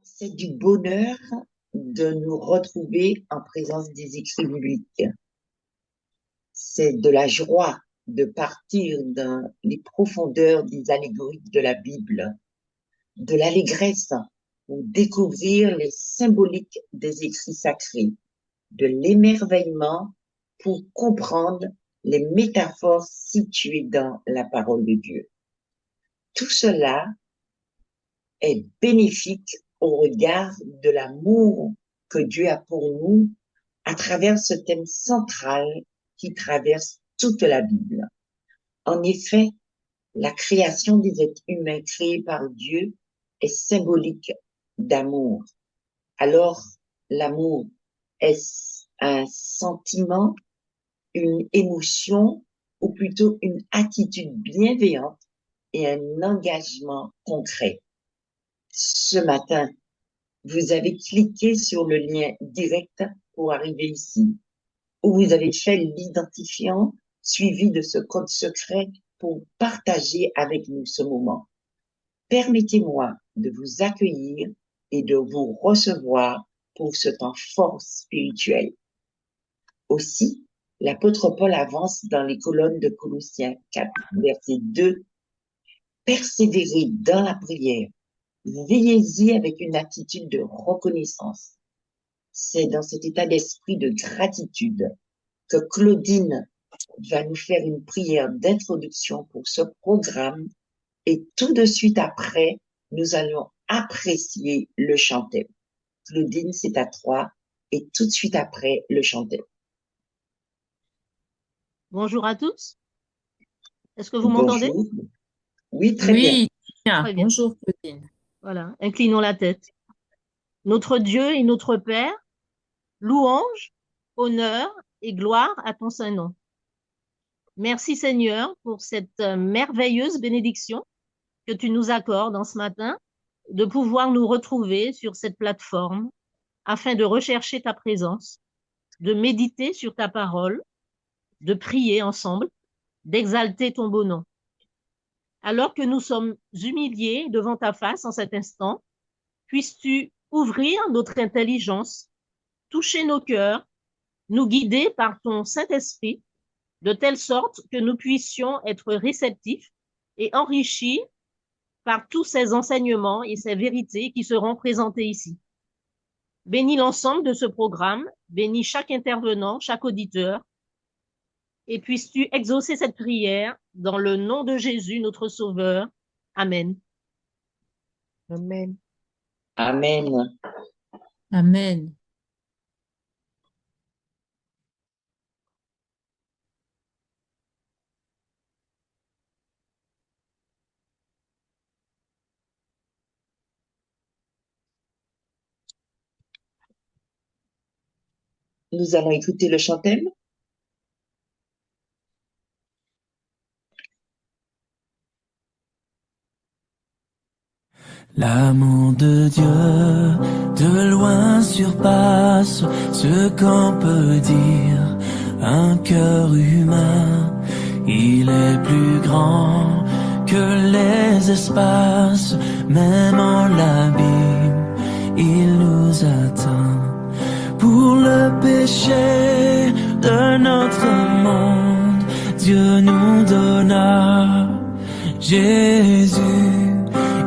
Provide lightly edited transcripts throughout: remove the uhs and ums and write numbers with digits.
C'est du bonheur de nous retrouver en présence des écrits bibliques. C'est de la joie de partir dans les profondeurs des allégories de la Bible, de l'allégresse pour découvrir les symboliques des écrits sacrés, de l'émerveillement pour comprendre les métaphores situées dans la parole de Dieu. Tout cela est bénéfique au regard de l'amour que Dieu a pour nous à travers ce thème central qui traverse toute la Bible. En effet, la création des êtres humains créés par Dieu est symbolique d'amour. Alors, l'amour est un sentiment, une émotion, ou plutôt une attitude bienveillante et un engagement concret. Ce matin, vous avez cliqué sur le lien direct pour arriver ici, où vous avez fait l'identifiant suivi de ce code secret pour partager avec nous ce moment. Permettez-moi de vous accueillir et de vous recevoir pour ce temps fort spirituel. Aussi, l'apôtre Paul avance dans les colonnes de Colossiens 4, verset 2. Persévérez dans la prière. Veillez-y avec une attitude de reconnaissance. C'est dans cet état d'esprit de gratitude que Claudine va nous faire une prière d'introduction pour ce programme et tout de suite après, nous allons apprécier le chant-thème. Claudine, c'est à toi et tout de suite après, le chant-thème. Bonjour à tous. Est-ce que vous m'entendez? Oui, très bien. Très bien. Bonjour Claudine. Voilà, inclinons la tête. Notre Dieu et notre Père, louange, honneur et gloire à ton saint nom. Merci Seigneur pour cette merveilleuse bénédiction que tu nous accordes en ce matin, de pouvoir nous retrouver sur cette plateforme afin de rechercher ta présence, de méditer sur ta parole, de prier ensemble, d'exalter ton beau nom. Alors que nous sommes humiliés devant ta face en cet instant, puisses-tu ouvrir notre intelligence, toucher nos cœurs, nous guider par ton Saint-Esprit, de telle sorte que nous puissions être réceptifs et enrichis par tous ces enseignements et ces vérités qui seront présentées ici. Bénis l'ensemble de ce programme, bénis chaque intervenant, chaque auditeur, et puisses-tu exaucer cette prière dans le nom de Jésus, notre Sauveur. Amen. Amen. Amen. Amen. Nous allons écouter le chant-thème. L'amour de Dieu de loin surpasse ce qu'on peut dire. Un cœur humain, il est plus grand que les espaces. Même en l'abîme, il nous atteint. Pour le péché de notre monde, Dieu nous donna Jésus.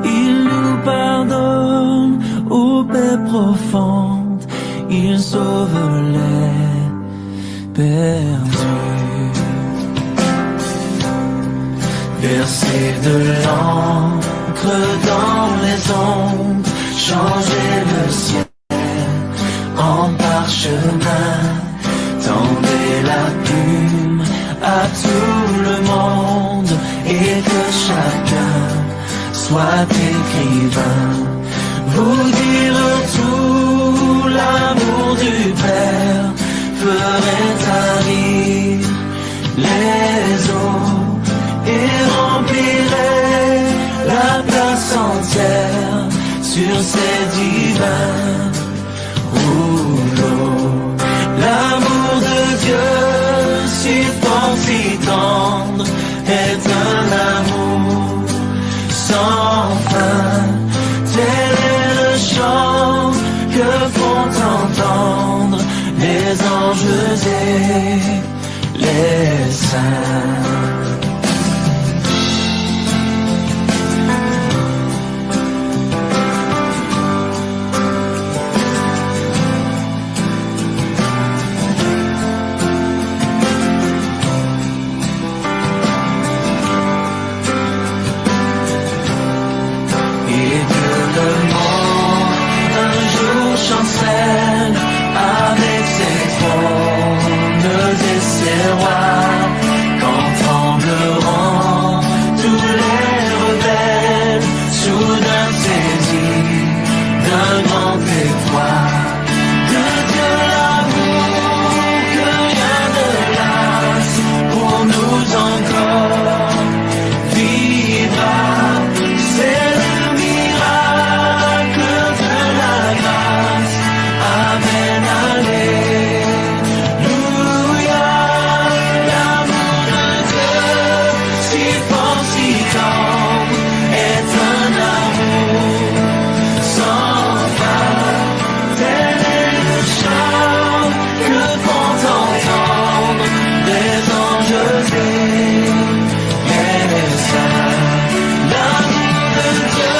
Il nous pardonne aux paix profondes, il sauve les perdus. Verser de l'encre dans les ondes, changer le ciel en parchemin, tendez la plume à tout le monde et que chacun soit écrivain. Vous dire tout l'amour du Père ferait tarir les eaux et remplirait la place entière sur ces divins rouleaux. L'amour de Dieu si fort, si tendre est un amour sans fin. Tel est le chant saint. Et que le monde un jour chancelle avec ses trônes et ses rois, quand trembleront tous les rebelles, soudain saisis d'un grand effroi. Que Dieu l'avoue, que rien ne lasse pour nous encore vivra. C'est le miracle de la grâce. Amen, alléluia. L'amour de Dieu, si fort, si tendre, est un amour sans fin. Tel est le chant que font entendre les anges et les saints. L'amour de Dieu,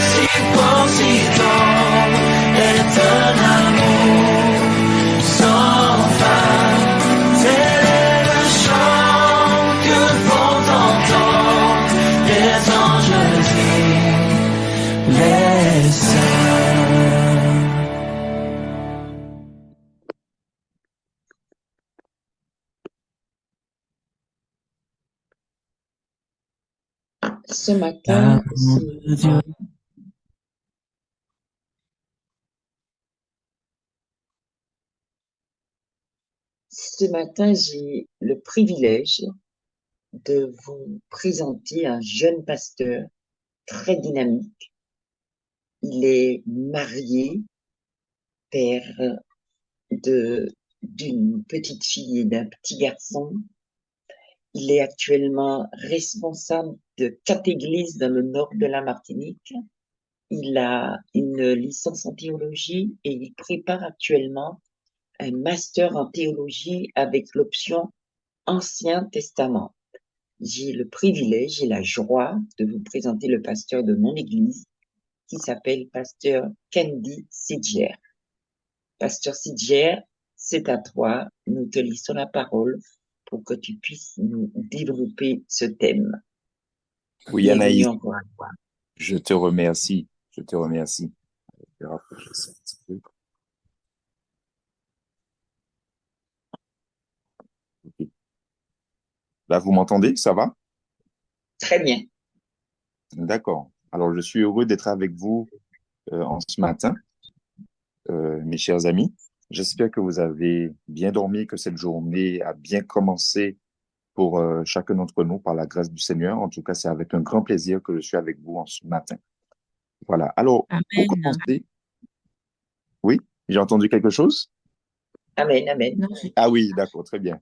si fort, si tendre, est un amour sans fin. Tel est le chant que font entendre les anges et les saints. Ce matin, L'amour de Dieu. j'ai le privilège de vous présenter un jeune pasteur très dynamique. Il est marié, père d'une petite fille et d'un petit garçon. Il est actuellement responsable de 4 églises dans le nord de la Martinique. Il a une licence en théologie et il prépare actuellement un master en théologie avec l'option Ancien Testament. J'ai le privilège et la joie de vous présenter le pasteur de mon église qui s'appelle pasteur Candy Sidjer. Pasteur Sidjer, c'est à toi. Nous te laissons la parole pour que tu puisses nous développer ce thème. Oui, Anaïs, Bienvenue encore à toi. je te remercie. Je te remercie. Je vais rapprocher ça un petit peu. Ok. Là, vous m'entendez? Ça va? Très bien. D'accord. Alors, je suis heureux d'être avec vous en ce matin, mes chers amis. J'espère que vous avez bien dormi, que cette journée a bien commencé pour chacun d'entre nous par la grâce du Seigneur. En tout cas, c'est avec un grand plaisir que je suis avec vous en ce matin. Voilà. Alors, pour Amen. commencer, oui, j'ai entendu quelque chose? Amen, amen. Non, Ah oui, d'accord, très bien.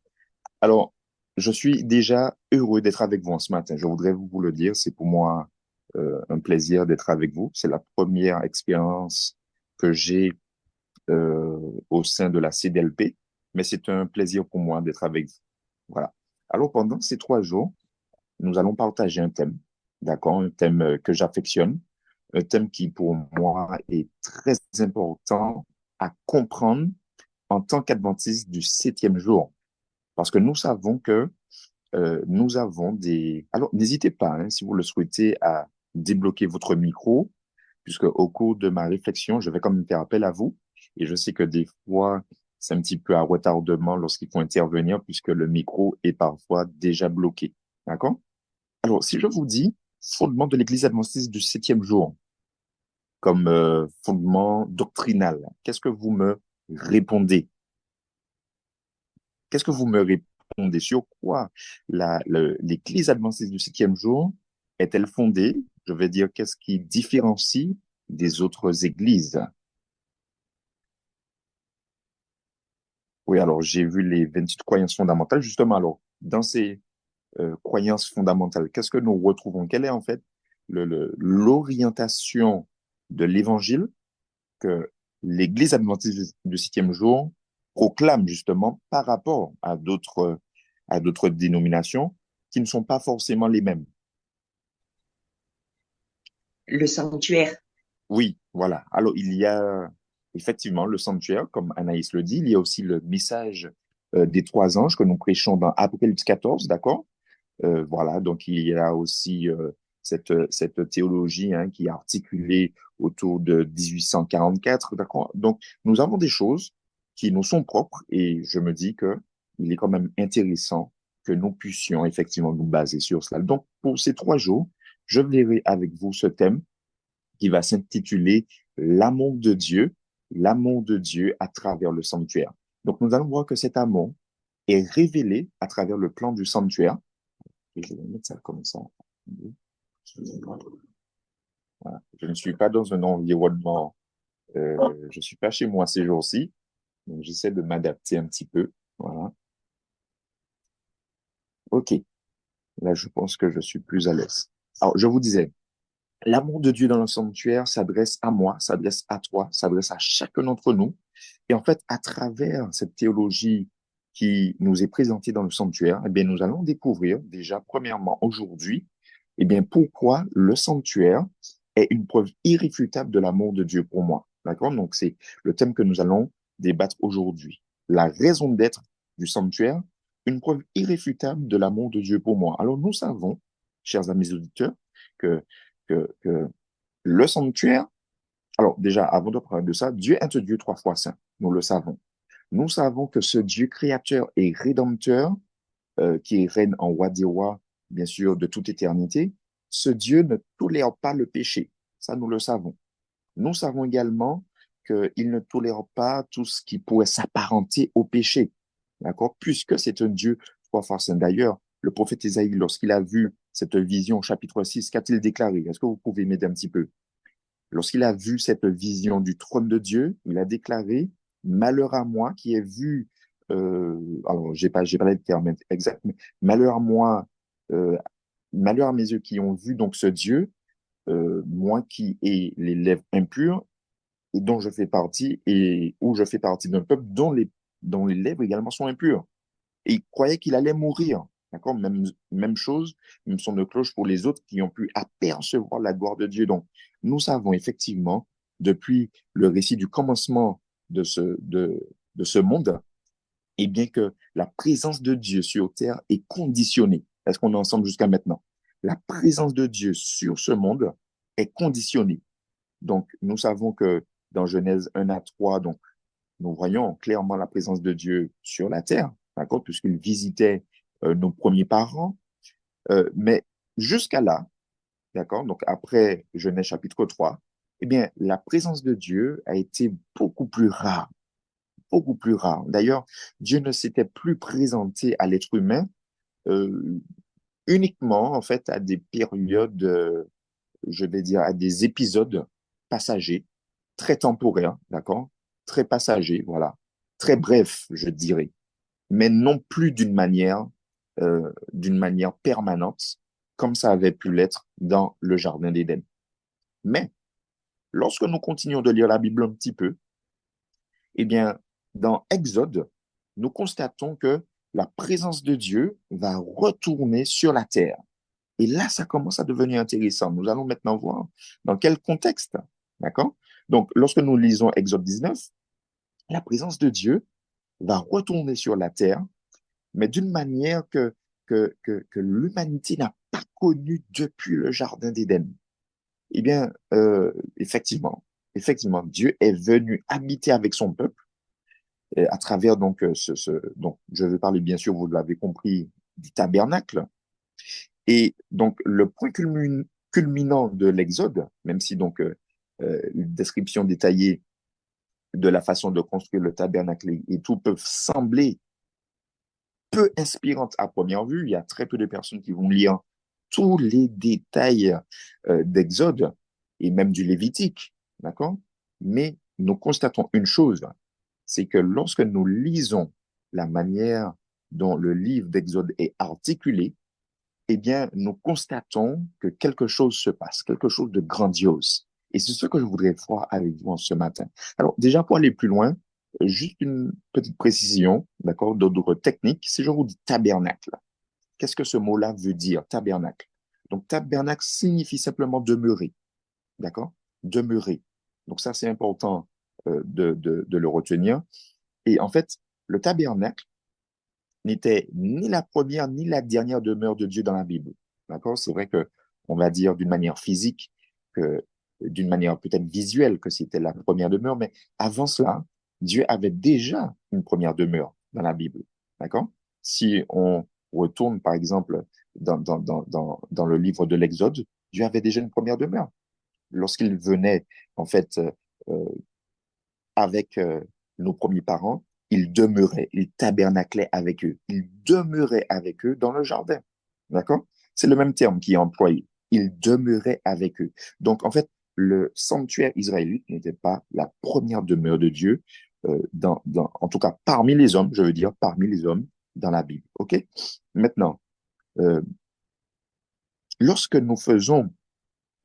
Alors, je suis déjà heureux d'être avec vous en ce matin. Je voudrais vous le dire, c'est pour moi un plaisir d'être avec vous. C'est la première expérience que j'ai au sein de la CDLP, mais c'est un plaisir pour moi d'être avec vous. Voilà. Alors, pendant ces 3 jours, nous allons partager un thème, d'accord, un thème que j'affectionne, un thème qui pour moi est très important à comprendre en tant qu'adventiste du 7e jour. Parce que nous savons que nous avons des... Alors, n'hésitez pas, hein, si vous le souhaitez, à débloquer votre micro, puisque au cours de ma réflexion, je vais quand même faire appel à vous. Et je sais que des fois, c'est un petit peu à retardement lorsqu'il faut intervenir, puisque le micro est parfois déjà bloqué. D'accord? Alors, si je vous dis fondement de l'Église adventiste du 7e jour, comme fondement doctrinal, qu'est-ce que vous me répondez? Qu'est-ce que vous me répondez? Sur quoi l'Église adventiste du 7e jour est-elle fondée? Je vais dire, qu'est-ce qui différencie des autres églises? Oui, alors j'ai vu les 28 croyances fondamentales. Justement, alors, dans ces croyances fondamentales, qu'est-ce que nous retrouvons? Quelle est en fait l'orientation de l'évangile que l'Église adventiste du 7e jour proclame justement par rapport à d'autres dénominations qui ne sont pas forcément les mêmes. Le sanctuaire. Oui, voilà. Alors, il y a effectivement le sanctuaire, comme Anaïs le dit. Il y a aussi le message des trois anges que nous prêchons dans Apocalypse 14, d'accord? Voilà, donc il y a aussi cette théologie hein, qui est articulée autour de 1844, d'accord? Donc, nous avons des choses qui nous sont propres et je me dis que il est quand même intéressant que nous puissions effectivement nous baser sur cela. Donc, pour ces 3 jours, je verrai avec vous ce thème qui va s'intituler l'amour de Dieu à travers le sanctuaire. Donc, nous allons voir que cet amour est révélé à travers le plan du sanctuaire. Et je vais mettre ça comme ça. Voilà. Je ne suis pas dans un environnement, je suis pas chez moi ces jours-ci, donc j'essaie de m'adapter un petit peu. Voilà. OK. Là, je pense que je suis plus à l'aise. Alors, je vous disais, l'amour de Dieu dans le sanctuaire s'adresse à moi, s'adresse à toi, s'adresse à chacun d'entre nous. Et en fait, à travers cette théologie qui nous est présentée dans le sanctuaire, eh bien, nous allons découvrir déjà, premièrement, aujourd'hui, eh bien, pourquoi le sanctuaire est une preuve irréfutable de l'amour de Dieu pour moi. D'accord? Donc, c'est le thème que nous allons débattre aujourd'hui. La raison d'être du sanctuaire, une preuve irréfutable de l'amour de Dieu pour moi. Alors, nous savons, chers amis auditeurs, que le sanctuaire, alors déjà, avant de parler de ça, Dieu est un Dieu 3 fois saint. Nous le savons. Nous savons que ce Dieu créateur et rédempteur, qui règne en roi des rois, bien sûr, de toute éternité, ce Dieu ne tolère pas le péché. Ça, nous le savons. Nous savons également qu'il ne tolère pas tout ce qui pourrait s'apparenter au péché. D'accord? Puisque c'est un Dieu 3 fois saint. D'ailleurs, le prophète Isaïe, lorsqu'il a vu cette vision, chapitre 6, qu'a-t-il déclaré? Est-ce que vous pouvez m'aider un petit peu? Lorsqu'il a vu cette vision du trône de Dieu, il a déclaré, malheur à moi qui ai vu, alors j'ai pas les termes exacts, mais malheur à moi, euh, malheur à mes yeux qui ont vu donc ce Dieu, moi qui ai les lèvres impures et dont je fais partie et où je fais partie d'un peuple dont les lèvres également sont impures. Et il croyait qu'il allait mourir. D'accord? Même chose, même son de cloche pour les autres qui ont pu apercevoir la gloire de Dieu. Donc, nous savons effectivement, depuis le récit du commencement de ce monde, et bien que la présence de Dieu sur terre est conditionnée. Est-ce qu'on est ensemble jusqu'à maintenant? La présence de Dieu sur ce monde est conditionnée. Donc, nous savons que dans Genèse 1 à 3, donc, nous voyons clairement la présence de Dieu sur la terre, d'accord, puisqu'il visitait nos premiers parents. Mais jusqu'à là, d'accord, donc après Genèse chapitre 3, eh bien, la présence de Dieu a été beaucoup plus rare, beaucoup plus rare. D'ailleurs, Dieu ne s'était plus présenté à l'être humain euh, uniquement, en fait, à des périodes, je vais dire, à des épisodes passagers, très temporaires, d'accord, très passagers, voilà, très brefs, je dirais, mais non plus d'une manière permanente, comme ça avait pu l'être dans le Jardin d'Éden. Mais lorsque nous continuons de lire la Bible un petit peu, eh bien, dans Exode, nous constatons que la présence de Dieu va retourner sur la terre. Et là, ça commence à devenir intéressant. Nous allons maintenant voir dans quel contexte. D'accord? Donc, lorsque nous lisons Exode 19, la présence de Dieu va retourner sur la terre, mais d'une manière que l'humanité n'a pas connue depuis le Jardin d'Éden. Eh bien, effectivement, Dieu est venu habiter avec son peuple à travers donc donc je vais parler bien sûr, vous l'avez compris, du tabernacle. Et donc le point culminant de l'Exode, même si donc une description détaillée de la façon de construire le tabernacle et tout peuvent sembler peu inspirante à première vue. Il y a très peu de personnes qui vont lire tous les détails d'Exode et même du Lévitique, d'accord? Mais nous constatons une chose, c'est que lorsque nous lisons la manière dont le livre d'Exode est articulé, eh bien, nous constatons que quelque chose se passe, quelque chose de grandiose. Et c'est ce que je voudrais voir avec vous ce matin. Alors, déjà, pour aller plus loin, Juste une petite précision, d'accord, d'ordre technique. Si je vous dis tabernacle, qu'est-ce que ce mot-là veut dire, tabernacle? Donc, tabernacle signifie simplement demeurer, d'accord? Demeurer. Donc, ça, c'est important de le retenir. Et en fait, le tabernacle n'était ni la première ni la dernière demeure de Dieu dans la Bible. D'accord? C'est vrai que on va dire d'une manière physique, que d'une manière peut-être visuelle, que c'était la première demeure, mais avant cela, Dieu avait déjà une première demeure dans la Bible. D'accord? Si on retourne, par exemple, dans le livre de l'Exode, Dieu avait déjà une première demeure. Lorsqu'il venait, en fait, euh, avec nos premiers parents, il demeurait, il tabernaclait avec eux, il demeurait avec eux dans le jardin. D'accord? C'est le même terme qui est employé. Il demeurait avec eux. Donc, en fait, le sanctuaire israélite n'était pas la première demeure de Dieu, en tout cas parmi les hommes, je veux dire, parmi les hommes dans la Bible. OK? Maintenant, euh, lorsque nous faisons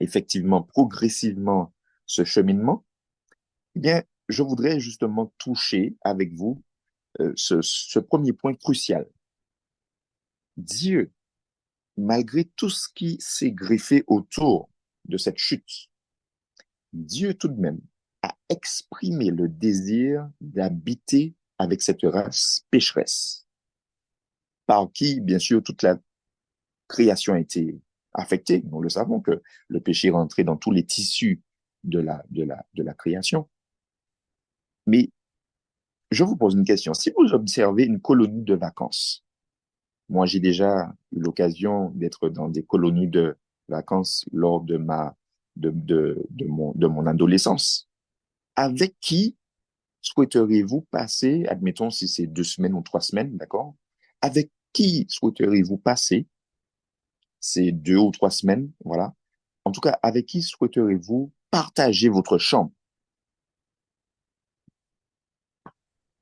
effectivement progressivement ce cheminement, eh bien, je voudrais justement toucher avec vous ce premier point crucial. Dieu, malgré tout ce qui s'est greffé autour de cette chute, Dieu tout de même a exprimé le désir d'habiter avec cette race pécheresse, par qui, bien sûr, toute la création a été affectée. Nous le savons que le péché est rentré dans tous les tissus de la création. Mais je vous pose une question. Si vous observez une colonie de vacances, moi, j'ai déjà eu l'occasion d'être dans des colonies de vacances lors de mon adolescence. Avec qui souhaiteriez-vous passer, admettons si c'est 2 semaines ou 3 semaines, d'accord? Avec qui souhaiteriez-vous passer ces 2 ou 3 semaines, voilà? En tout cas, avec qui souhaiteriez-vous partager votre chambre?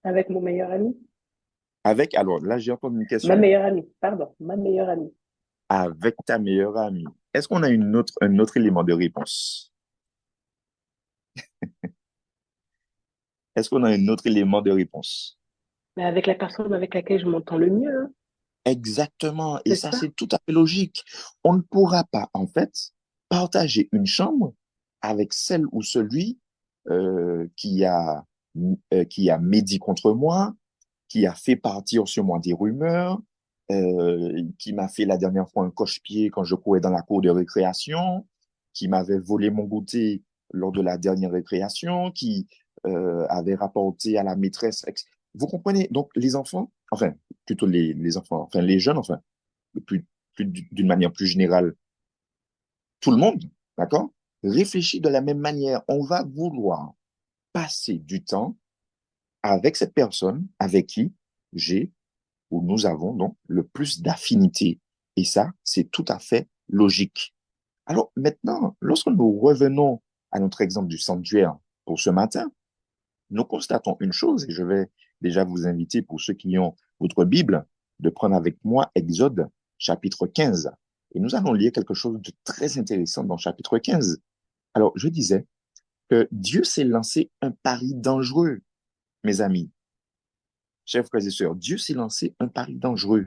Avec mon meilleur ami. Alors là, j'ai entendu une Ma question. meilleure amie, pardon, ma meilleure amie. Avec ta meilleure amie. Est-ce qu'on a un autre élément de réponse? Est-ce qu'on a un autre élément de réponse? Mais avec la personne avec laquelle je m'entends le mieux, hein, Exactement. Et c'est ça, ça. c'est tout à fait logique. On ne pourra pas, en fait, partager une chambre avec celle ou celui qui a médit contre moi, qui a fait partir sur moi des rumeurs, qui m'a fait la dernière fois un coche-pied quand je courais dans la cour de récréation, qui m'avait volé mon goûter lors de la dernière récréation, qui avait rapporté à la maîtresse. Vous comprenez? Donc, les enfants, enfin, plutôt les enfants, enfin, les jeunes, enfin, d'une manière plus générale, tout le monde, d'accord? Réfléchit de la même manière. On va vouloir passer du temps avec cette personne avec qui j'ai ou nous avons donc le plus d'affinité. Et ça, c'est tout à fait logique. Alors maintenant, lorsque nous revenons à notre exemple du sanctuaire pour ce matin, nous constatons une chose, et je vais déjà vous inviter pour ceux qui ont votre Bible, de prendre avec moi Exode chapitre 15. Et nous allons lire quelque chose de très intéressant dans chapitre 15. Alors, je disais que Dieu s'est lancé un pari dangereux, mes amis. Chers frères et sœurs, Dieu s'est lancé un pari dangereux.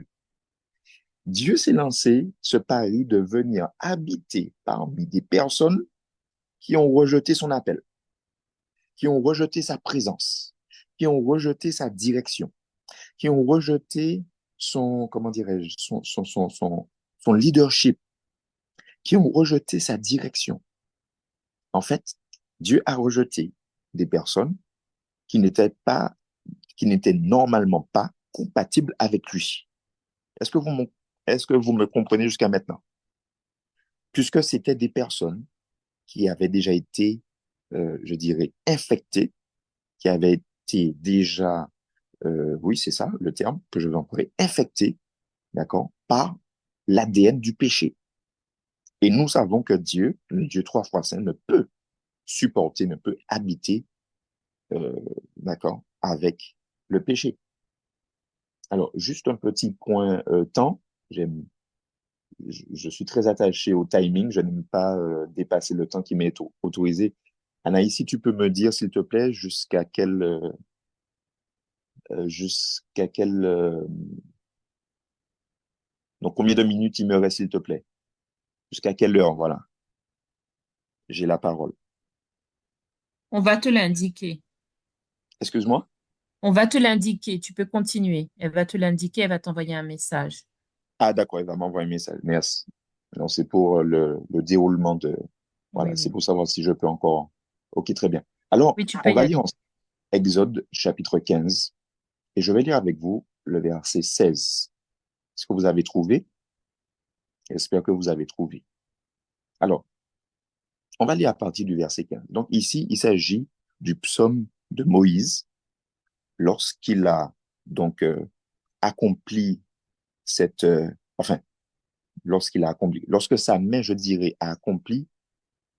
Dieu s'est lancé ce pari de venir habiter parmi des personnes qui ont rejeté son appel, qui ont rejeté sa présence, qui ont rejeté sa direction, qui ont rejeté son, comment dirais-je, son leadership, qui ont rejeté sa direction. En fait, Dieu a rejeté des personnes qui n'étaient pas, qui n'étaient normalement pas compatibles avec lui. Est-ce que est-ce que vous me comprenez jusqu'à maintenant? Puisque c'était des personnes qui avaient déjà été, je dirais, infectées, qui avaient été déjà, oui, c'est ça le terme que je vais employer, infectées, d'accord, par l'ADN du péché. Et nous savons que Dieu, le Dieu trois fois saint, ne peut supporter, ne peut habiter, euh, d'accord, avec le péché. Alors, juste un petit point temps. J'aime, je suis très attaché au timing. Je n'aime pas dépasser le temps qui m'est autorisé. Anaïs, si tu peux me dire, s'il te plaît, jusqu'à quel jusqu'à quel... donc, combien de minutes il me reste, s'il te plaît? Jusqu'à quelle heure? Voilà, j'ai la parole. On va te l'indiquer. Excuse-moi? On va te l'indiquer. Tu peux continuer. Elle va te l'indiquer. Elle va t'envoyer un message. Ah, d'accord, il va m'envoyer un message. Merci. Non, c'est pour le déroulement de... Oui, Voilà, c'est oui. pour savoir si je peux encore... Ok, très bien. Alors, Oui, tu peux on y va lire aller. en Exode chapitre 15 et je vais lire avec vous le verset 16. Est-ce que vous avez trouvé? J'espère que vous avez trouvé. Alors, on va lire à partir du verset 15. Donc ici, il s'agit du psaume de Moïse lorsqu'il a donc accompli cette... enfin, lorsqu'il a accompli, lorsque sa main, je dirais, a accompli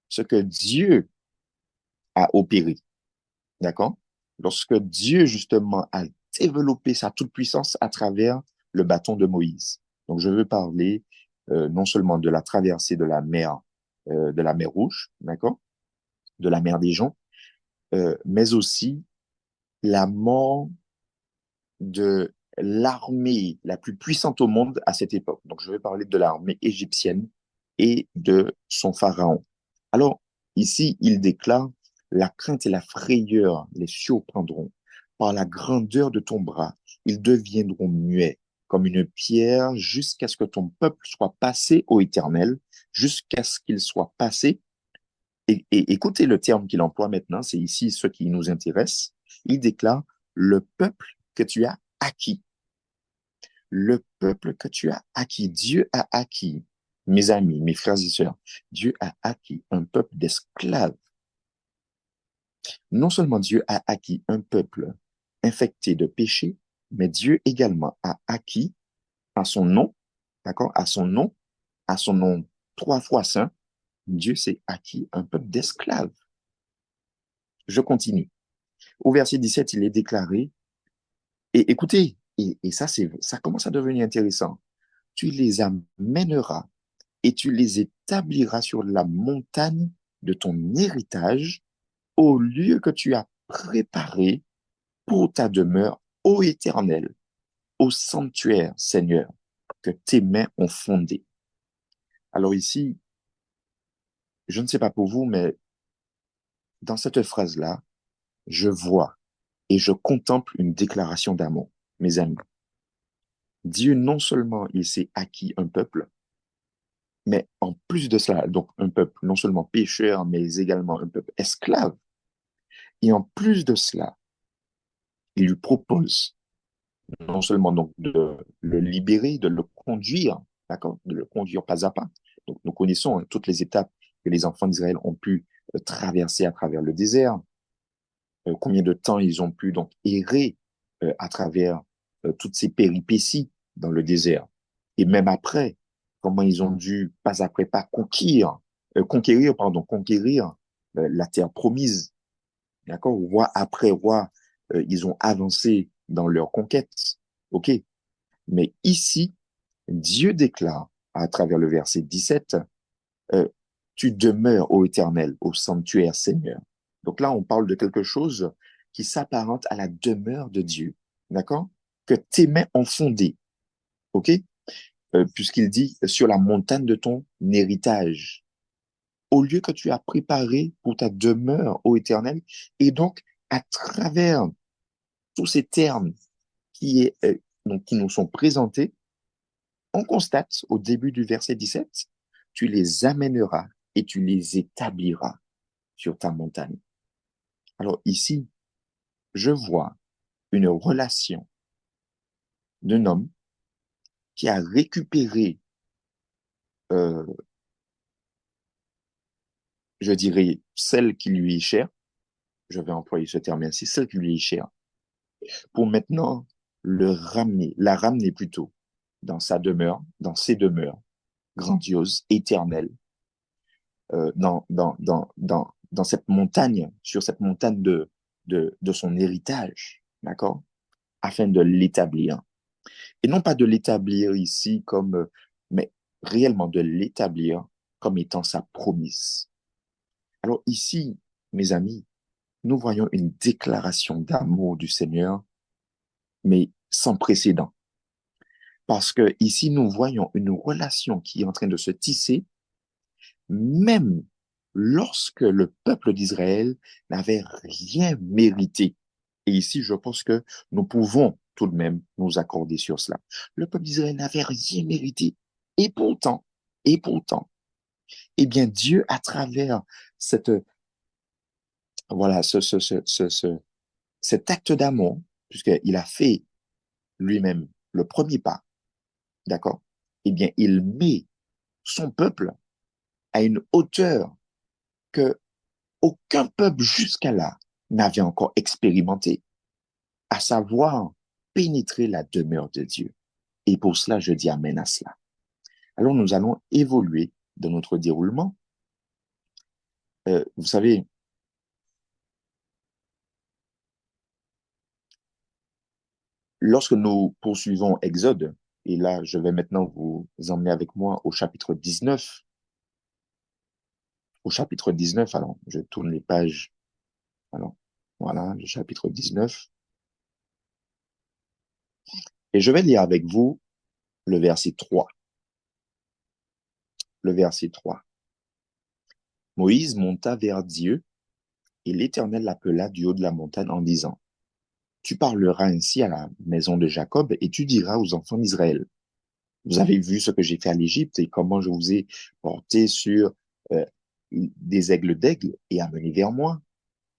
ce que Dieu a opéré. D'accord? Lorsque Dieu, justement, a développé sa toute-puissance à travers le bâton de Moïse. Donc, je veux parler non seulement de la traversée de la mer Rouge, d'accord? De la mer des Joncs, mais aussi la mort de l'armée la plus puissante au monde à cette époque. Donc, je vais parler de l'armée égyptienne et de son pharaon. Alors, ici, il déclare, la crainte et la frayeur les surprendront. Par la grandeur de ton bras, ils deviendront muets comme une pierre jusqu'à ce que ton peuple soit passé au Éternel, jusqu'à ce qu'il soit passé. Et écoutez le terme qu'il emploie maintenant, c'est ici ce qui nous intéresse. Il déclare le peuple que tu as acquis. Le peuple que tu as acquis. Dieu a acquis, mes amis, mes frères et sœurs, Dieu a acquis un peuple d'esclaves. Non seulement Dieu a acquis un peuple infecté de péché, mais Dieu également a acquis à son nom, d'accord, à son nom 3 fois saint, Dieu s'est acquis un peuple d'esclaves. Je continue. Au verset 17, il est déclaré, et écoutez, et ça, ça commence à devenir intéressant. Tu les amèneras et tu les établiras sur la montagne de ton héritage, au lieu que tu as préparé pour ta demeure, ô Éternel, au sanctuaire, Seigneur, que tes mains ont fondé. Alors ici, je ne sais pas pour vous, mais dans cette phrase-là, je vois et je contemple une déclaration d'amour, mes amis. Dieu, non seulement il s'est acquis un peuple, mais en plus de cela, donc un peuple non seulement pécheur, mais également un peuple esclave. Et en plus de cela, il lui propose non seulement donc de le libérer, de le conduire, d'accord, de le conduire pas à pas. Donc nous connaissons hein, toutes les étapes que les enfants d'Israël ont pu traverser à travers le désert, combien de temps ils ont pu donc errer à travers toutes ces péripéties dans le désert. Et même après, comment ils ont dû pas après pas conquérir la terre promise. D'accord? Roi après roi, ils ont avancé dans leur conquête. OK? Mais ici, Dieu déclare à travers le verset 17, euh, tu demeures au Éternel, au sanctuaire Seigneur. Donc là, on parle de quelque chose qui s'apparente à la demeure de Dieu. D'accord? Que tes mains ont fondé. OK? Puisqu'il dit sur la montagne de ton héritage. Au lieu que tu as préparé pour ta demeure au Éternel. Et donc, à travers tous ces termes donc, qui nous sont présentés, on constate au début du verset 17, tu les amèneras et tu les établiras sur ta montagne. Alors ici, je vois une relation d'un homme qui a récupéré, euh, je dirais, celle qui lui est chère, je vais employer ce terme ainsi, celle qui lui est chère, pour maintenant la ramener plutôt dans sa demeure, dans ses demeures grandioses, éternelles, dans cette montagne, sur cette montagne de son héritage, d'accord? Afin de l'établir. Et non pas de l'établir ici comme, mais réellement de l'établir comme étant sa promise. Alors ici, mes amis, nous voyons une déclaration d'amour du Seigneur mais sans précédent. Parce que ici, nous voyons une relation qui est en train de se tisser, même lorsque le peuple d'Israël n'avait rien mérité. Et ici, je pense que nous pouvons tout de même nous accorder sur cela. Le peuple d'Israël n'avait rien mérité. Et pourtant, et pourtant, eh bien, Dieu, à travers cette, voilà, cet acte d'amour, puisqu'il a fait lui-même le premier pas, d'accord? Eh bien, il met son peuple à une hauteur que aucun peuple jusqu'à là n'avait encore expérimenté, à savoir pénétrer la demeure de Dieu. Et pour cela, je dis amen à cela. Alors, nous allons évoluer dans notre déroulement. Vous savez, lorsque nous poursuivons Exode, et là, je vais maintenant vous emmener avec moi au chapitre 19. Au chapitre 19, alors, je tourne les pages. Alors, voilà, le chapitre 19. Et je vais lire avec vous le verset 3. Le verset 3. Moïse monta vers Dieu, et l'Éternel l'appela du haut de la montagne en disant, tu parleras ainsi à la maison de Jacob, et tu diras aux enfants d'Israël, vous avez vu ce que j'ai fait à l'Égypte et comment je vous ai porté sur euh, des aigles d'aigle et amené vers moi.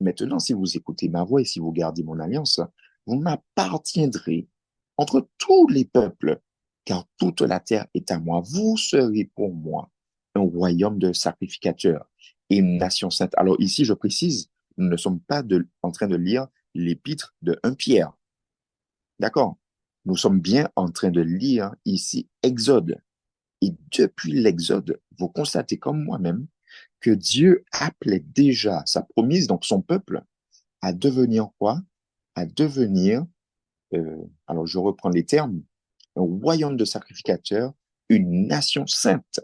Maintenant, si vous écoutez ma voix et si vous gardez mon alliance, vous m'appartiendrez entre tous les peuples, car toute la terre est à moi. Vous serez pour moi un royaume de sacrificateurs et une nation sainte. Alors ici, je précise, nous ne sommes pas en train de lire l'épître de 1 Pierre. D'accord? Nous sommes bien en train de lire ici Exode. Et depuis l'Exode, vous constatez comme moi-même que Dieu appelait déjà sa promise, donc son peuple, à devenir quoi? À devenir, alors je reprends les termes, un royaume de sacrificateurs, une nation sainte.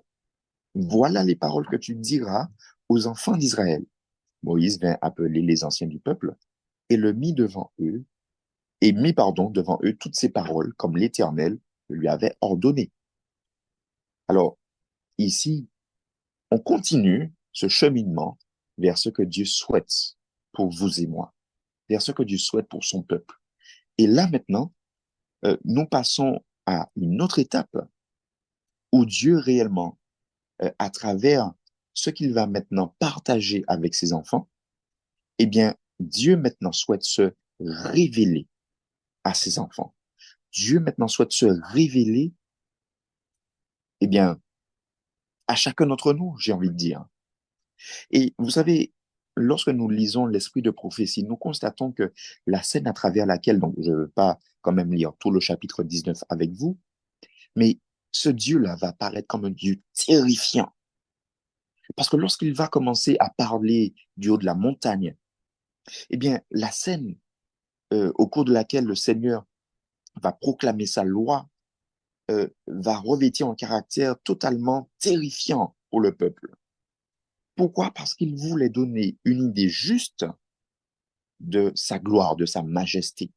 Voilà les paroles que tu diras aux enfants d'Israël. Moïse vint appeler les anciens du peuple et le mit devant eux, et mit, pardon, devant eux toutes ces paroles comme l'Éternel lui avait ordonné. Alors, ici, on continue ce cheminement vers ce que Dieu souhaite pour vous et moi, vers ce que Dieu souhaite pour son peuple. Et là maintenant, nous passons à une autre étape où Dieu réellement, à travers ce qu'il va maintenant partager avec ses enfants, eh bien, Dieu maintenant souhaite se révéler à ses enfants. Dieu maintenant souhaite se révéler, eh bien, à chacun d'entre nous, j'ai envie de dire. Et vous savez, lorsque nous lisons l'esprit de prophétie, nous constatons que la scène à travers laquelle, donc je ne veux pas quand même lire tout le chapitre 19 avec vous, mais ce Dieu-là va paraître comme un Dieu terrifiant. Parce que lorsqu'il va commencer à parler du haut de la montagne, eh bien, la scène au cours de laquelle le Seigneur va proclamer sa loi va revêtir un caractère totalement terrifiant pour le peuple. Pourquoi? Parce qu'il voulait donner une idée juste de sa gloire, de sa majesté,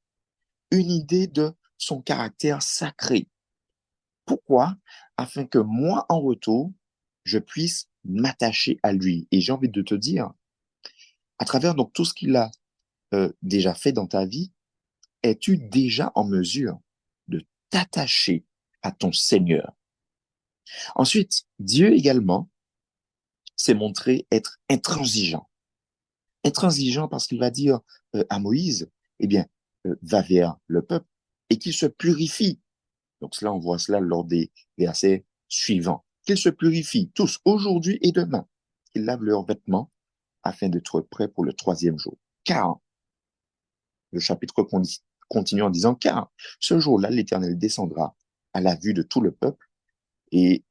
une idée de son caractère sacré. Pourquoi? Afin que moi, en retour, je puisse m'attacher à lui. Et j'ai envie de te dire, à travers donc tout ce qu'il a déjà fait dans ta vie, es-tu déjà en mesure de t'attacher à ton Seigneur? Ensuite, Dieu également s'est montré être intransigeant. Intransigeant parce qu'il va dire à Moïse, eh bien, va vers le peuple et qu'il se purifie. Donc cela, on voit cela lors des versets suivants. Qu'ils se purifient tous aujourd'hui et demain, qu'ils lavent leurs vêtements afin d'être prêts pour le troisième jour. Car, le chapitre continue en disant, car ce jour-là, l'Éternel descendra à la vue de tout le peuple. Et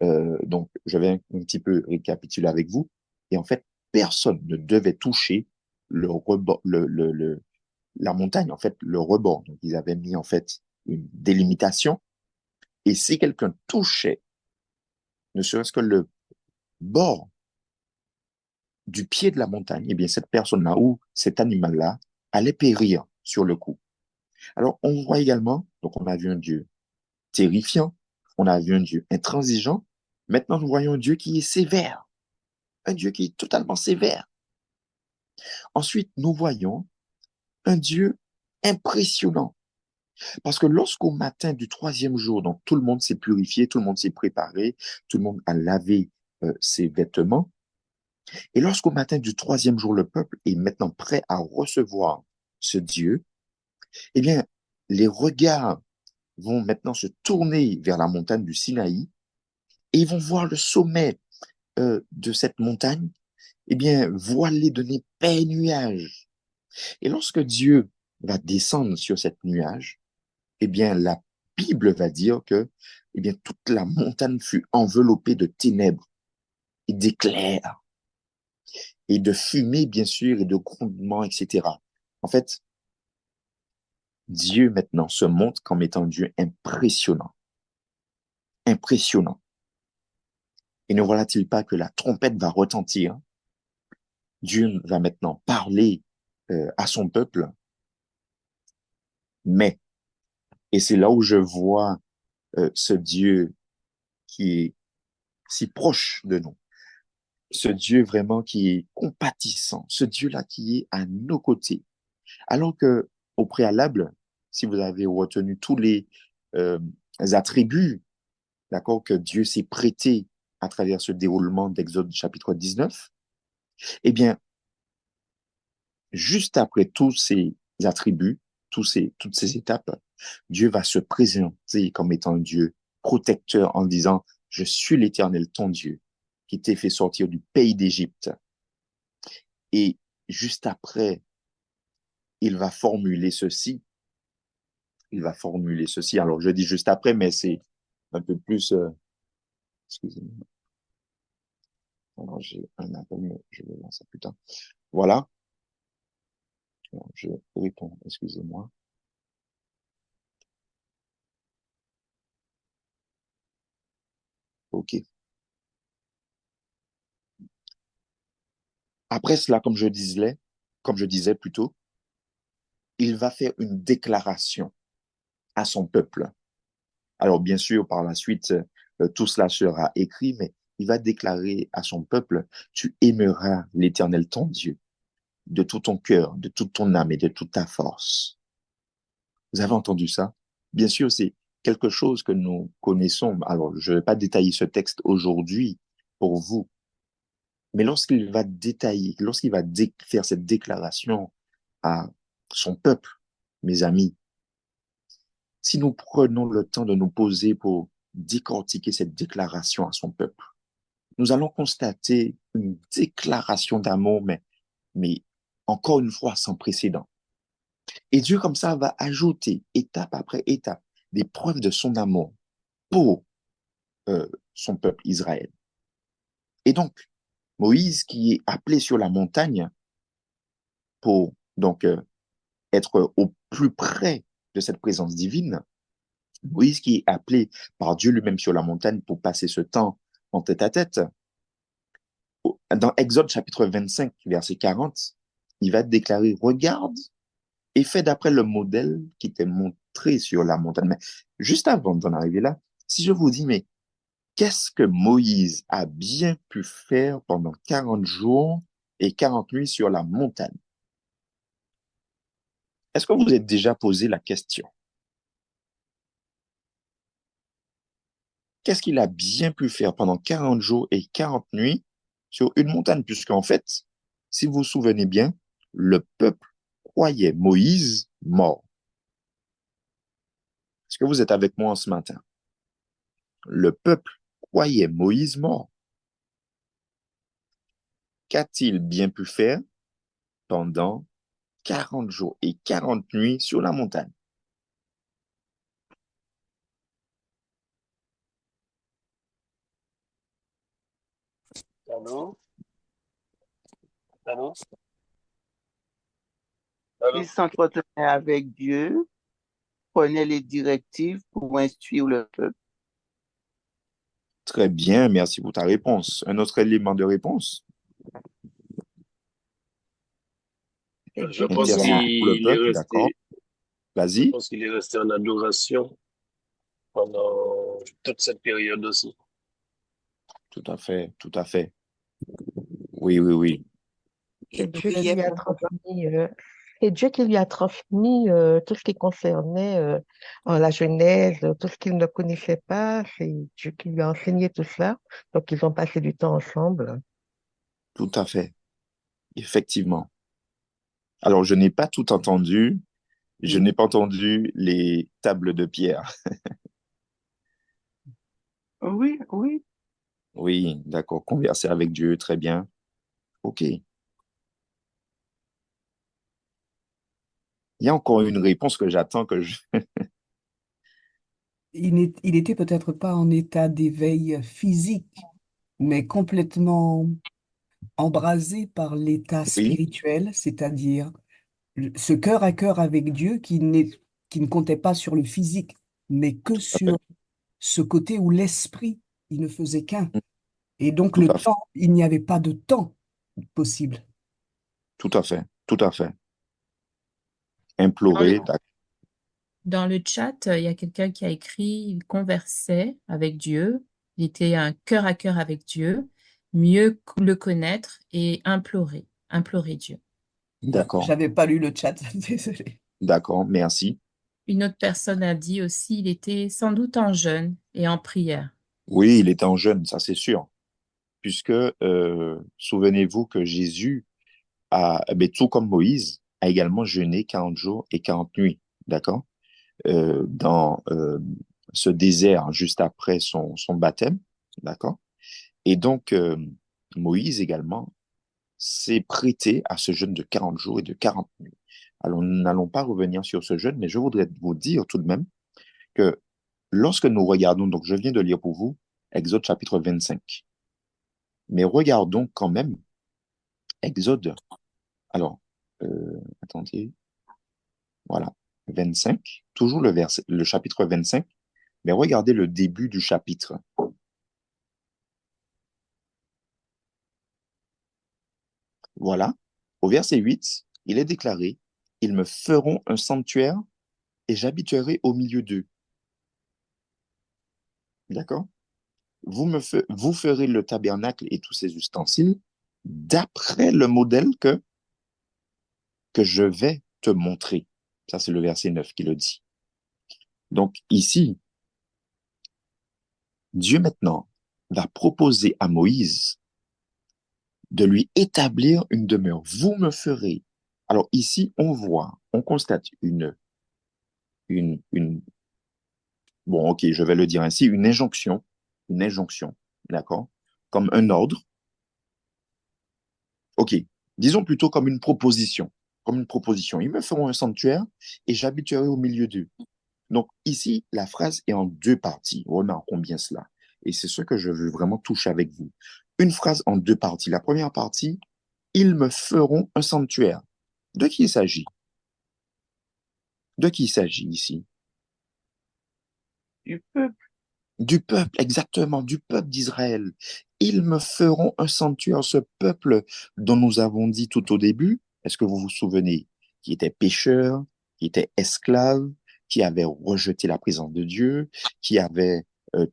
donc, je vais un petit peu récapituler avec vous. Et en fait, personne ne devait toucher le rebord, la montagne, en fait, le rebord. Donc, ils avaient mis en fait une délimitation. Et si quelqu'un touchait, ne serait-ce que le bord du pied de la montagne, eh bien, cette personne-là ou cet animal-là allait périr sur le coup. Alors, on voit également, donc on a vu un Dieu terrifiant, on a vu un Dieu intransigeant. Maintenant, nous voyons un Dieu qui est sévère, un Dieu qui est totalement sévère. Ensuite, nous voyons un Dieu impressionnant. Parce que lorsqu'au matin du troisième jour, donc tout le monde s'est purifié, tout le monde s'est préparé, tout le monde a lavé ses vêtements, et lorsqu'au matin du troisième jour, le peuple est maintenant prêt à recevoir ce Dieu, eh bien, les regards vont maintenant se tourner vers la montagne du Sinaï et ils vont voir le sommet de cette montagne, eh bien, voilé de n'épais nuages. Et lorsque Dieu va descendre sur cette nuage, eh bien, la Bible va dire que, eh bien, toute la montagne fut enveloppée de ténèbres et d'éclairs et de fumée, bien sûr, et de grondements, etc. En fait, Dieu maintenant se montre comme étant un Dieu impressionnant. Impressionnant. Et ne voilà-t-il pas que la trompette va retentir? Dieu va maintenant parler à son peuple, mais, et c'est là où je vois ce Dieu qui est si proche de nous, ce Dieu vraiment qui est compatissant, ce Dieu-là qui est à nos côtés. Alors que au préalable, si vous avez retenu tous les attributs, d'accord, que Dieu s'est prêté à travers ce déroulement d'Exode chapitre 19, eh bien, juste après tous ces attributs, toutes ces étapes, Dieu va se présenter comme étant un Dieu protecteur en disant, je suis l'Éternel, ton Dieu, qui t'ai fait sortir du pays d'Égypte. Et juste après, il va formuler ceci. Il va formuler ceci. Alors, je dis juste après, mais c'est un peu plus... excusez-moi. Alors, j'ai un appel, mais je vais lancer plus tard. Voilà. Alors, je réponds, excusez-moi. OK. Après cela, comme je disais plutôt, il va faire une déclaration à son peuple. Alors, bien sûr, par la suite, tout cela sera écrit, mais il va déclarer à son peuple, tu aimeras l'Éternel ton Dieu de tout ton cœur, de toute ton âme et de toute ta force. Vous avez entendu ça? Bien sûr, c'est quelque chose que nous connaissons. Alors, je ne vais pas détailler ce texte aujourd'hui pour vous, mais lorsqu'il va détailler, lorsqu'il va faire cette déclaration à son peuple, mes amis, si nous prenons le temps de nous poser pour décortiquer cette déclaration à son peuple, nous allons constater une déclaration d'amour, mais encore une fois sans précédent. Et Dieu, comme ça, va ajouter étape après étape des preuves de son amour pour son peuple Israël. Et donc, Moïse, qui est appelé sur la montagne pour donc être au plus près de cette présence divine, Moïse qui est appelé par Dieu lui-même sur la montagne pour passer ce temps en tête à tête, dans Exode chapitre 25, verset 40, il va déclarer, regarde et fais d'après le modèle qui t'est montré sur la montagne. Mais juste avant d'en arriver là, si je vous dis, mais qu'est-ce que Moïse a bien pu faire pendant 40 jours et 40 nuits sur la montagne? Est-ce que vous vous êtes déjà posé la question? Qu'est-ce qu'il a bien pu faire pendant 40 jours et 40 nuits sur une montagne? Puisqu'en fait, si vous vous souvenez bien, le peuple croyait Moïse mort. Est-ce que vous êtes avec moi ce matin? Le peuple croyait Moïse mort. Qu'a-t-il bien pu faire pendant 40 jours et 40 nuits sur la montagne? Allô? Allô? Il s'entretenait avec Dieu, prenait les directives pour instruire le peuple. Très bien, merci pour ta réponse. Un autre élément de réponse? Je pense Intercéder pour le qu'il est peuple, d'accord. resté. Je Vas-y. pense qu'il est resté en adoration pendant toute cette période aussi. Tout à fait, tout à fait. Oui, oui, oui. C'est Il Dieu qui priait lui a pour transmis, c'est Dieu qui lui a transmis tout ce qui concernait en la Genèse, tout ce qu'il ne connaissait pas, c'est Dieu qui lui a enseigné tout ça. Donc, ils ont passé du temps ensemble. Tout à fait. Effectivement. Alors, je n'ai pas tout entendu. Je lui. n'ai pas entendu les tables de pierre. Oui, oui. Oui, d'accord. Converser avec Dieu, très bien. OK. Il y a encore une réponse que j'attends que je... Il était peut-être pas en état d'éveil physique, mais complètement embrasé par l'état Oui, spirituel, c'est-à-dire ce cœur à cœur avec Dieu qui ne comptait pas sur le physique, mais que tout à fait. sur ce côté où l'esprit, il ne faisait qu'un. Et donc Tout le à fait. temps, il n'y avait pas de temps possible. Tout à fait. Tout à fait. Dans le, Implorer, dans le chat, il y a quelqu'un qui a écrit, il conversait avec Dieu, il était un cœur à cœur avec Dieu, mieux le connaître et implorer Dieu. d'accord. J'avais pas lu le chat, désolé. D'accord. Merci. Une autre personne a dit aussi, il était sans doute en jeûne et en prière. Oui, il était en jeûne, ça c'est sûr. Puisque, souvenez-vous que Jésus tout comme Moïse, a également jeûné 40 jours et 40 nuits. D'accord? Dans ce désert juste après son baptême. D'accord? Et donc, Moïse également s'est prêté à ce jeûne de 40 jours et de 40 nuits. Alors, nous n'allons pas revenir sur ce jeûne, mais je voudrais vous dire tout de même que lorsque nous regardons, donc je viens de lire pour vous Exode chapitre 25, mais regardons quand même Exode. Alors, attendez, voilà, 25, toujours le chapitre 25, mais regardez le début du chapitre. Voilà, au verset 8, il est déclaré, ils me feront un sanctuaire et j'habiterai au milieu d'eux. D'accord? Vous ferez le tabernacle et tous ses ustensiles d'après le modèle que je vais te montrer. Ça, c'est le verset 9 qui le dit. Donc ici, Dieu maintenant va proposer à Moïse de lui établir une demeure. Vous me ferez. Alors ici, on constate une, bon, ok, je vais le dire ainsi, une injonction, d'accord, comme un ordre, ok, disons plutôt comme une proposition. Ils me feront un sanctuaire et j'habiterai au milieu d'eux. Donc ici, la phrase est en deux parties. Remarquons bien cela. Et c'est ce que je veux vraiment toucher avec vous. Une phrase en deux parties. La première partie, ils me feront un sanctuaire. De qui il s'agit? De qui il s'agit ici? Du peuple. Du peuple, exactement, du peuple d'Israël. Ils me feront un sanctuaire, ce peuple dont nous avons dit tout au début, est-ce que vous vous souvenez, qui était pécheur, qui était esclave, qui avait rejeté la présence de Dieu, qui avait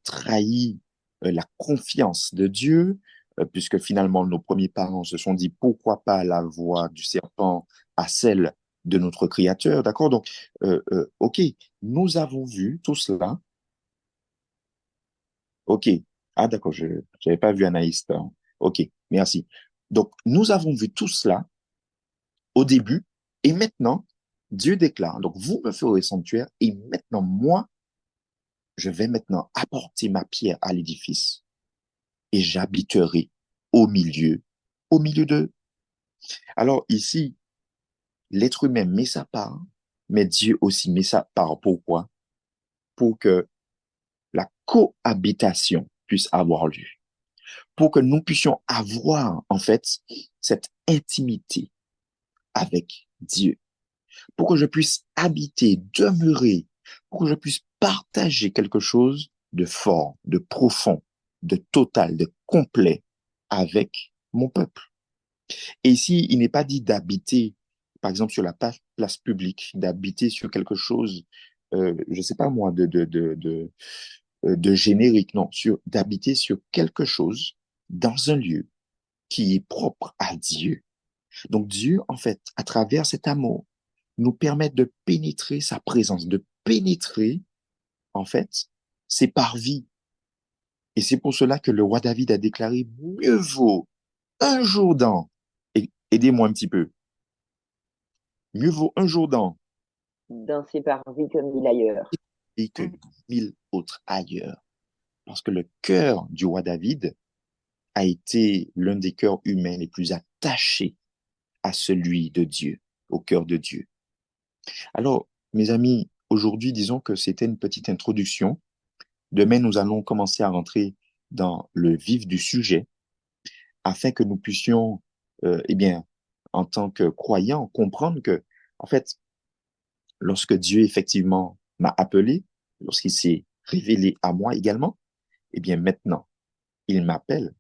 trahi la confiance de Dieu, puisque finalement nos premiers parents se sont dit pourquoi pas la voix du serpent à celle de notre Créateur, d'accord? Donc, ok, nous avons vu tout cela. Ok. Ah, d'accord, je n'avais pas vu Anaïs. Pardon. Ok, merci. Donc, nous avons vu tout cela au début et maintenant, Dieu déclare, donc vous me ferez sanctuaire et maintenant, moi, je vais maintenant apporter ma pierre à l'édifice et j'habiterai au au milieu d'eux. Alors ici, l'être humain met sa part, mais Dieu aussi met sa part. Pourquoi? Pour que la cohabitation puisse avoir lieu. Pour que nous puissions avoir, en fait, cette intimité avec Dieu. Pour que je puisse habiter, demeurer, pour que je puisse partager quelque chose de fort, de profond, de total, de complet avec mon peuple. Et ici, il n'est pas dit d'habiter, par exemple, sur la place publique, d'habiter sur quelque chose, je sais pas moi, de générique, non, d'habiter sur quelque chose dans un lieu qui est propre à Dieu. Donc Dieu, en fait, à travers cet amour, nous permet de pénétrer sa présence, de pénétrer, en fait, ses parvis. Et c'est pour cela que le roi David a déclaré, mieux vaut un jour dans, et aidez-moi un petit peu, mieux vaut un jour dans Dans ses parvis comme il ailleurs. et que 1000 autres ailleurs. Parce que le cœur du roi David a été l'un des cœurs humains les plus attachés à celui de Dieu, au cœur de Dieu. Alors, mes amis, aujourd'hui, disons que c'était une petite introduction. Demain, nous allons commencer à rentrer dans le vif du sujet afin que nous puissions, eh bien, en tant que croyants, comprendre que, en fait, lorsque Dieu effectivement m'a appelé, lorsqu'il s'est révélé à moi également, eh bien, maintenant, il m'appelle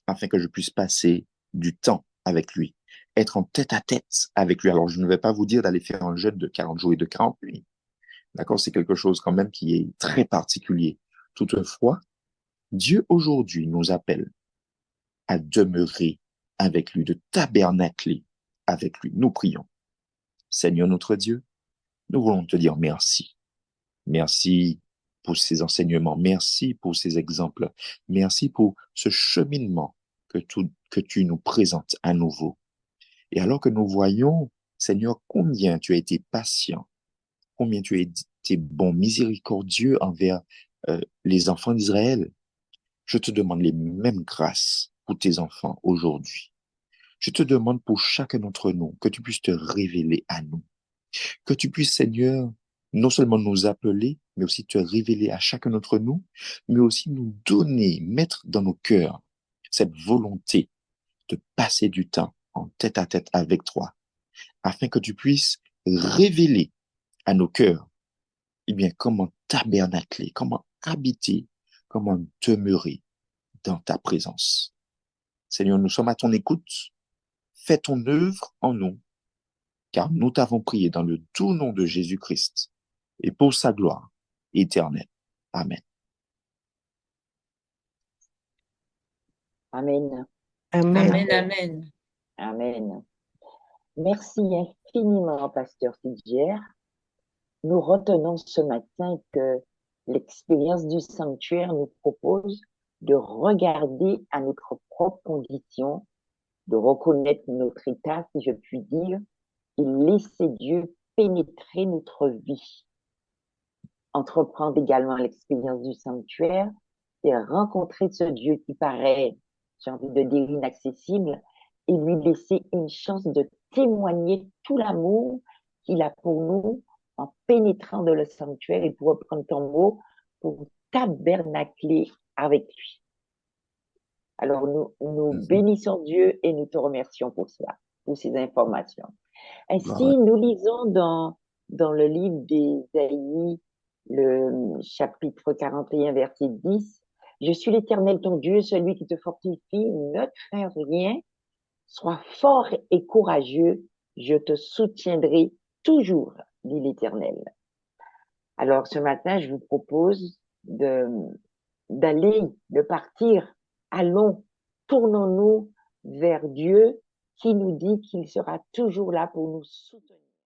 afin que je puisse passer du temps avec lui, être en tête à tête avec lui. Alors, je ne vais pas vous dire d'aller faire un jeûne de 40 jours et de 40 nuits. D'accord? C'est quelque chose quand même qui est très particulier. Toutefois, Dieu aujourd'hui nous appelle à demeurer avec lui, de tabernacler avec lui. Nous prions. Seigneur notre Dieu, nous voulons te dire merci. Merci pour ces enseignements. Merci pour ces exemples. Merci pour ce cheminement que tu nous présentes à nouveau. Et alors que nous voyons, Seigneur, combien tu as été patient, combien tu as été bon, miséricordieux envers les enfants d'Israël, je te demande les mêmes grâces pour tes enfants aujourd'hui. Je te demande pour chacun d'entre nous que tu puisses te révéler à nous. Que tu puisses, Seigneur, non seulement nous appeler, mais aussi te révéler à chacun d'entre nous, mais aussi nous donner, mettre dans nos cœurs cette volonté de passer du temps en tête à tête avec toi, afin que tu puisses révéler à nos cœurs, eh bien, comment tabernacler, comment habiter, comment demeurer dans ta présence. Seigneur, nous sommes à ton écoute. Fais ton œuvre en nous, car nous t'avons prié dans le doux nom de Jésus-Christ et pour sa gloire éternelle. Amen. Amen. Amen. Amen, amen. Amen. Merci infiniment, Pasteur Sidjer. Nous retenons ce matin que l'expérience du sanctuaire nous propose de regarder à notre propre condition, de reconnaître notre état, si je puis dire, et laisser Dieu pénétrer notre vie. Entreprendre également l'expérience du sanctuaire et rencontrer ce Dieu qui paraît, j'ai envie de dire, inaccessible, et lui laisser une chance de témoigner tout l'amour qu'il a pour nous en pénétrant dans le sanctuaire et pour reprendre ton mot, pour tabernacler avec lui. Alors, nous bénissons Dieu et nous te remercions pour cela, pour ces informations. Ainsi, nous lisons dans le livre d'Ésaïe, le chapitre 41, verset 10, « Je suis l'Éternel ton Dieu, celui qui te fortifie, ne crains rien, sois fort et courageux, je te soutiendrai toujours, dit l'Éternel. » Alors, ce matin, je vous propose de partir. Allons, tournons-nous vers Dieu qui nous dit qu'il sera toujours là pour nous soutenir.